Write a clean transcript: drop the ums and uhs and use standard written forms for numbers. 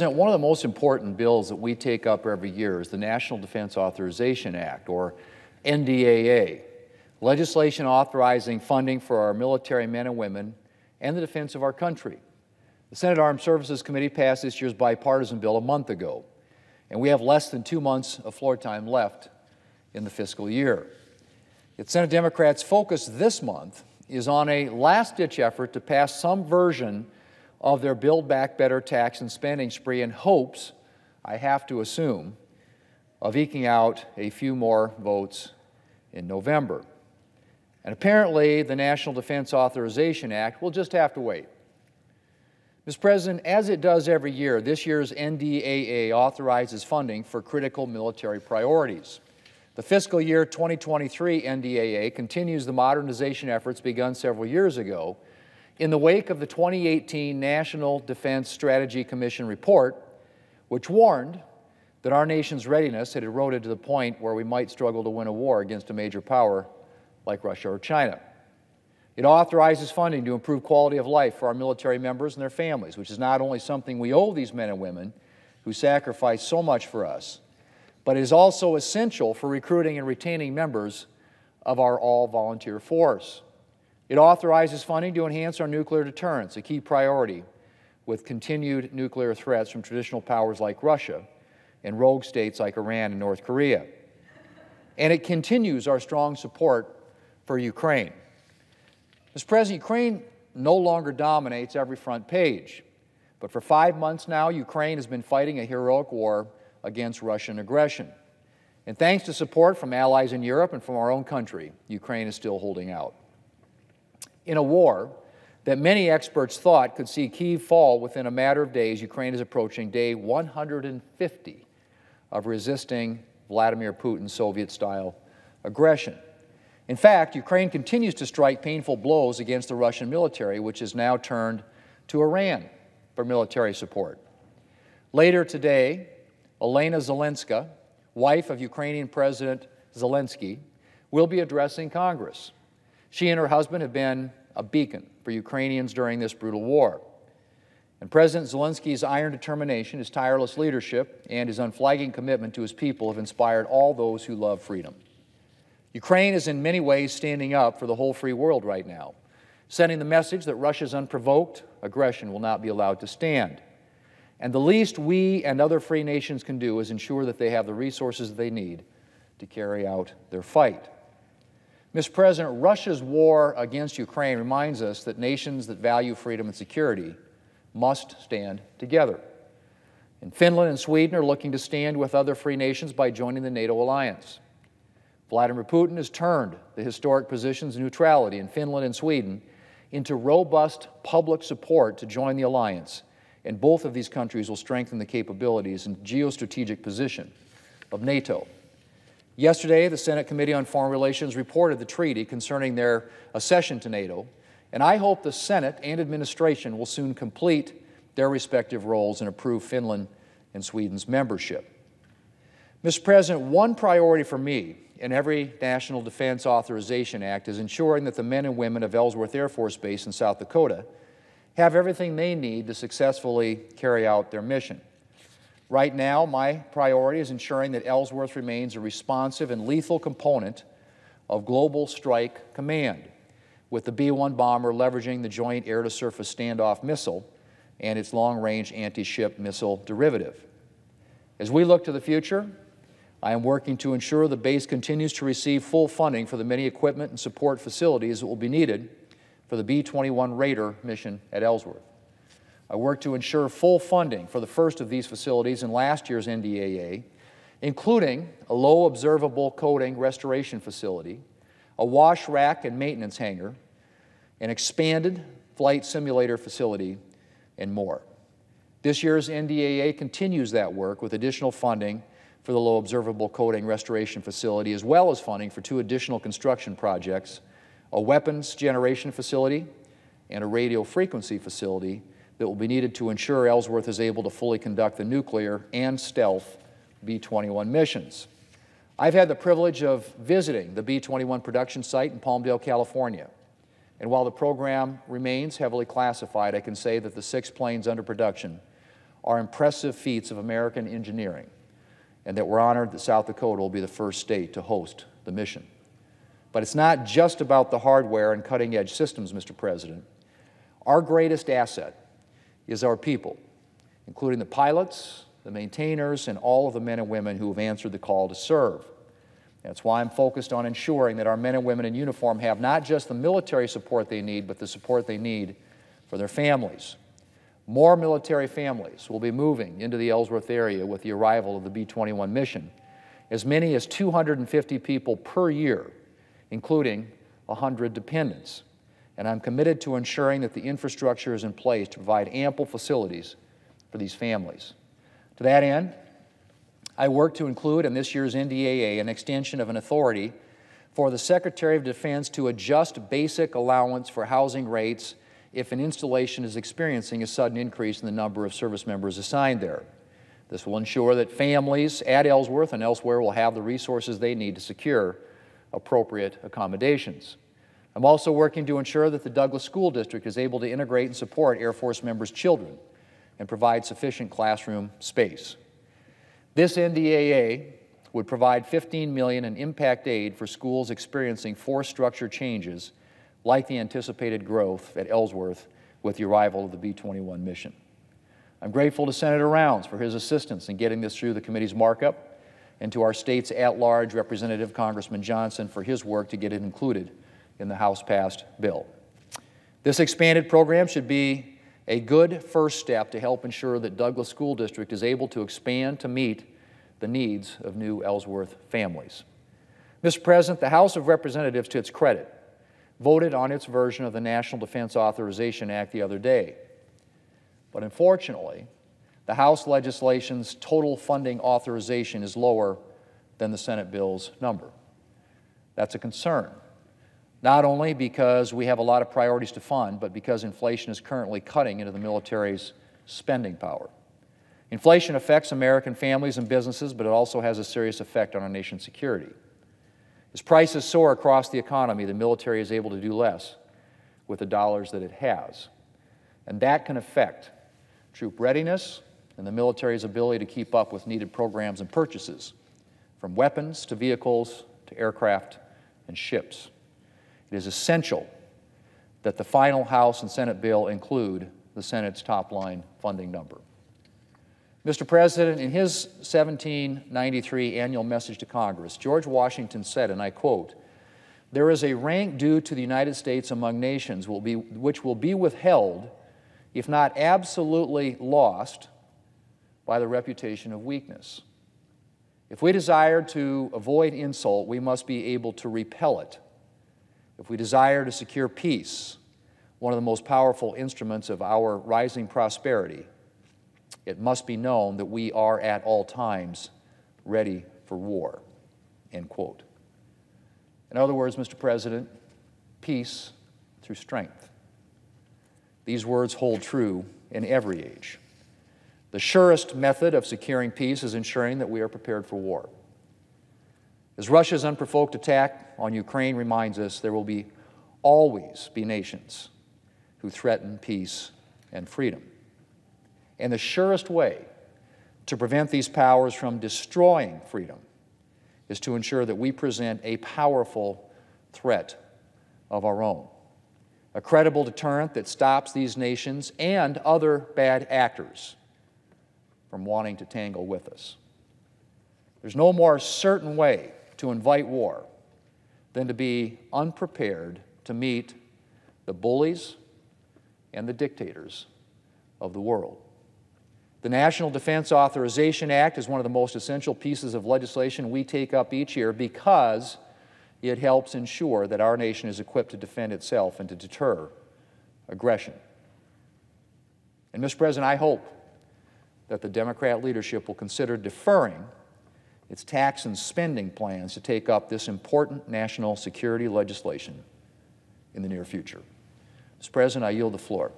One of the most important bills that we take up every year is the National Defense Authorization Act, or NDAA, legislation authorizing funding for our military men and women and the defense of our country. The Senate Armed Services Committee passed this year's bipartisan bill a month ago, and we have less than 2 months of floor time left in the fiscal year. Yet Senate Democrats' focus this month is on a last-ditch effort to pass some version of their Build Back Better tax and spending spree in hopes, I have to assume, of eking out a few more votes in November. And apparently, the National Defense Authorization Act will just have to wait. Mr. President, as it does every year, this year's NDAA authorizes funding for critical military priorities. The fiscal year 2023 NDAA continues the modernization efforts begun several years ago in the wake of the 2018 National Defense Strategy Commission report, which warned that our nation's readiness had eroded to the point where we might struggle to win a war against a major power like Russia or China. It authorizes funding to improve quality of life for our military members and their families, which is not only something we owe these men and women who sacrifice so much for us, but it is also essential for recruiting and retaining members of our all-volunteer force. It authorizes funding to enhance our nuclear deterrence, a key priority with continued nuclear threats from traditional powers like Russia and rogue states like Iran and North Korea. And it continues our strong support for Ukraine. Mr. President, Ukraine no longer dominates every front page, but for 5 months now, Ukraine has been fighting a heroic war against Russian aggression. And thanks to support from allies in Europe and from our own country, Ukraine is still holding out. In a war that many experts thought could see Kyiv fall within a matter of days, Ukraine is approaching day 150 of resisting Vladimir Putin's Soviet-style aggression. In fact, Ukraine continues to strike painful blows against the Russian military, which has now turned to Iran for military support. Later today, Elena Zelenska, wife of Ukrainian President Zelensky, will be addressing Congress. She and her husband have been a beacon for Ukrainians during this brutal war. And President Zelensky's iron determination, his tireless leadership, and his unflagging commitment to his people have inspired all those who love freedom. Ukraine is in many ways standing up for the whole free world right now, sending the message that Russia's unprovoked aggression will not be allowed to stand. And the least we and other free nations can do is ensure that they have the resources they need to carry out their fight. Mr. President, Russia's war against Ukraine reminds us that nations that value freedom and security must stand together. And Finland and Sweden are looking to stand with other free nations by joining the NATO alliance. Vladimir Putin has turned the historic positions of neutrality in Finland and Sweden into robust public support to join the alliance, and both of these countries will strengthen the capabilities and geostrategic position of NATO. Yesterday, the Senate Committee on Foreign Relations reported the treaty concerning their accession to NATO, and I hope the Senate and administration will soon complete their respective roles and approve Finland and Sweden's membership. Mr. President, one priority for me in every National Defense Authorization Act is ensuring that the men and women of Ellsworth Air Force Base in South Dakota have everything they need to successfully carry out their mission. Right now, my priority is ensuring that Ellsworth remains a responsive and lethal component of Global Strike Command, with the B-1 bomber leveraging the Joint Air-to-Surface Standoff Missile and its long-range anti-ship missile derivative. As we look to the future, I am working to ensure the base continues to receive full funding for the many equipment and support facilities that will be needed for the B-21 Raider mission at Ellsworth. I work to ensure full funding for the first of these facilities in last year's NDAA, including a low observable coating restoration facility, a wash rack and maintenance hangar, an expanded flight simulator facility, and more. This year's NDAA continues that work with additional funding for the low observable coating restoration facility, as well as funding for 2 additional construction projects, a weapons generation facility and a radio frequency facility that will be needed to ensure Ellsworth is able to fully conduct the nuclear and stealth B-21 missions. I've had the privilege of visiting the B-21 production site in Palmdale, California. And while the program remains heavily classified, I can say that the 6 planes under production are impressive feats of American engineering, and that we're honored that South Dakota will be the first state to host the mission. But it's not just about the hardware and cutting-edge systems, Mr. President. Our greatest asset is our people, including the pilots, the maintainers, and all of the men and women who have answered the call to serve. That's why I'm focused on ensuring that our men and women in uniform have not just the military support they need, but the support they need for their families. More military families will be moving into the Ellsworth area with the arrival of the B-21 mission, as many as 250 people per year, including 100 dependents. And I'm committed to ensuring that the infrastructure is in place to provide ample facilities for these families. To that end, I work to include in this year's NDAA an extension of an authority for the Secretary of Defense to adjust basic allowance for housing rates if an installation is experiencing a sudden increase in the number of service members assigned there. This will ensure that families at Ellsworth and elsewhere will have the resources they need to secure appropriate accommodations. I'm also working to ensure that the Douglas School District is able to integrate and support Air Force members' children and provide sufficient classroom space. This NDAA would provide $15 million in impact aid for schools experiencing force structure changes like the anticipated growth at Ellsworth with the arrival of the B-21 mission. I'm grateful to Senator Rounds for his assistance in getting this through the committee's markup, and to our state's at-large Representative Congressman Johnson for his work to get it included in the House-passed bill. This expanded program should be a good first step to help ensure that Douglas School District is able to expand to meet the needs of new Ellsworth families. Mr. President, the House of Representatives, to its credit, voted on its version of the National Defense Authorization Act the other day. But unfortunately, the House legislation's total funding authorization is lower than the Senate bill's number. That's a concern, not only because we have a lot of priorities to fund, but because inflation is currently cutting into the military's spending power. Inflation affects American families and businesses, but it also has a serious effect on our nation's security. As prices soar across the economy, the military is able to do less with the dollars that it has. And that can affect troop readiness and the military's ability to keep up with needed programs and purchases, from weapons to vehicles to aircraft and ships. It is essential that the final House and Senate bill include the Senate's top-line funding number. Mr. President, in his 1793 annual message to Congress, George Washington said, and I quote, "There is a rank due to the United States among nations which will be withheld, if not absolutely lost, by the reputation of weakness. If we desire to avoid insult, we must be able to repel it. If we desire to secure peace, one of the most powerful instruments of our rising prosperity, it must be known that we are at all times ready for war," end quote. In other words, Mr. President, peace through strength. These words hold true in every age. The surest method of securing peace is ensuring that we are prepared for war. As Russia's unprovoked attack on Ukraine reminds us, there will always be nations who threaten peace and freedom. And the surest way to prevent these powers from destroying freedom is to ensure that we present a powerful threat of our own, a credible deterrent that stops these nations and other bad actors from wanting to tangle with us. There's no more certain way to invite war than to be unprepared to meet the bullies and the dictators of the world. The National Defense Authorization Act is one of the most essential pieces of legislation we take up each year because it helps ensure that our nation is equipped to defend itself and to deter aggression. And, Mr. President, I hope that the Democrat leadership will consider deferring its tax and spending plans to take up this important national security legislation in the near future. Mr. President, I yield the floor.